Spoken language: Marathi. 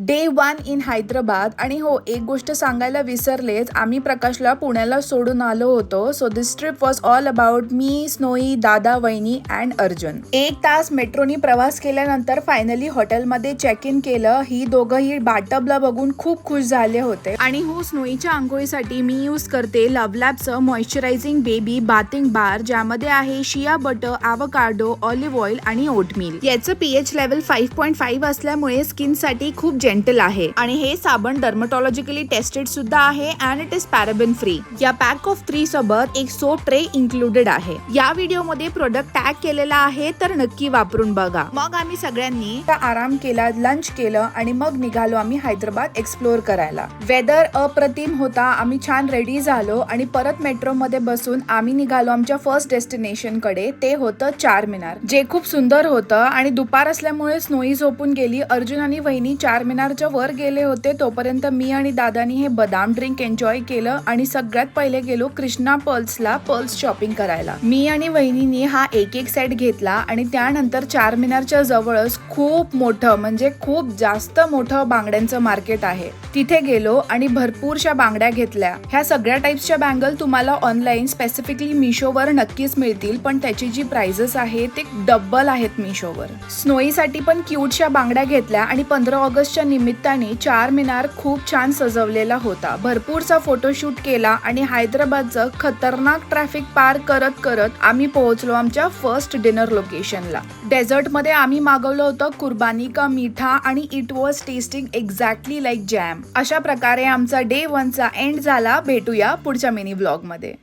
Day 1 in Hyderabad. आणि हो, एक गोष्ट सांगायला विसरलेच, आम्ही प्रकाशला पुण्याला सोडून आलो होतो. So this trip was all about me, snowy, दादा, वहिनी अँड अर्जुन. 1 तास मेट्रोनी प्रवास केल्यानंतर फायनली हॉटेलमध्ये चेक इन केलं. ही दोघंही बाटबला बघून खूप खुश झाले होते. आणि हो, स्नोईच्या आंघोळीसाठी मी यूज करते लव्हलॅबचं मॉइश्चरायझिंग बेबी बाथिंग बार, ज्यामध्ये आहे शिया बटर, ॲव्होकाडो, ऑलिव्ह ऑइल आणि ओटमील. याचं पीएच लेवल 5.5 असल्यामुळे स्किनसाठी खूप जेंटल आहे. आणि हे साबण डर्मटॉलॉजिकली टेस्टेड सुद्धा आहे अँड इट इज पॅराबेन फ्री. या पॅक ऑफ 3 सोबत एक सोप ट्रे इन्क्लुडेड आहे. या व्हिडिओमध्ये प्रोडक्ट टॅग केलेला आहे, तर नक्की वापरून बघा. मग आम्ही सगळ्यांनी आराम केला, लंच केलं आणि मग निघालो आम्ही हैदराबाद एक्सप्लोर करायला. वेदर अप्रतिम होता. आम्ही छान रेडी झालो आणि परत मेट्रोमध्ये बसून आम्ही निघालो आमच्या फर्स्ट डेस्टिनेशन कडे. ते होतं चारमिनार, जे खूप सुंदर होतं. आणि दुपार असल्यामुळे स्नोई झोपून गेली. अर्जुन आणि वहिनी चारमिनारच्या वर गेले होते. तोपर्यंत मी आणि दादानी हे बदाम ड्रिंक एन्जॉय केलं आणि सगळ्यात पहिले गेलो कृष्णा पर्ल्सला पर्ल्स शॉपिंग करायला. मी आणि वहिनीनी हा एक सेट घेतला आणि त्यानंतर चारमिनारच्या जवळच खूप मोठं, म्हणजे खूप जास्त मोठं बांगड्यांचं मार्केट आहे. तिथे गेलो आणि भरपूरशा बांगड्या घेतल्या. ह्या सगळ्या टाइप्सच्या बँगल तुम्हाला ऑनलाईन स्पेसिफिकली मिशोवर नक्कीच मिळतील, पण त्याची जी प्राइसेस आहे ते डबल आहेत मिशोवर. स्नोईसाठी पण क्यूटशा बांगड्या घेतल्या आणि 15 ऑगस्टच्या निमित्ताने चारमिनार खूप छान सजवलेला होता. भरपूरसा फोटोशूट केला आणि हैदराबादचं खतरनाक ट्रॅफिक पार करत करत आम्ही पोहोचलो आमच्या फर्स्ट डिनर लोकेशनला. डेझर्टमध्ये आम्ही मागवलं होतं कुर्बानी का मीठा आणि it was testing exactly like jam. अशा प्रकारे आमचा डे 1चा एंड झाला. भेटूया पुढच्या मिनी व्लॉग मध्ये.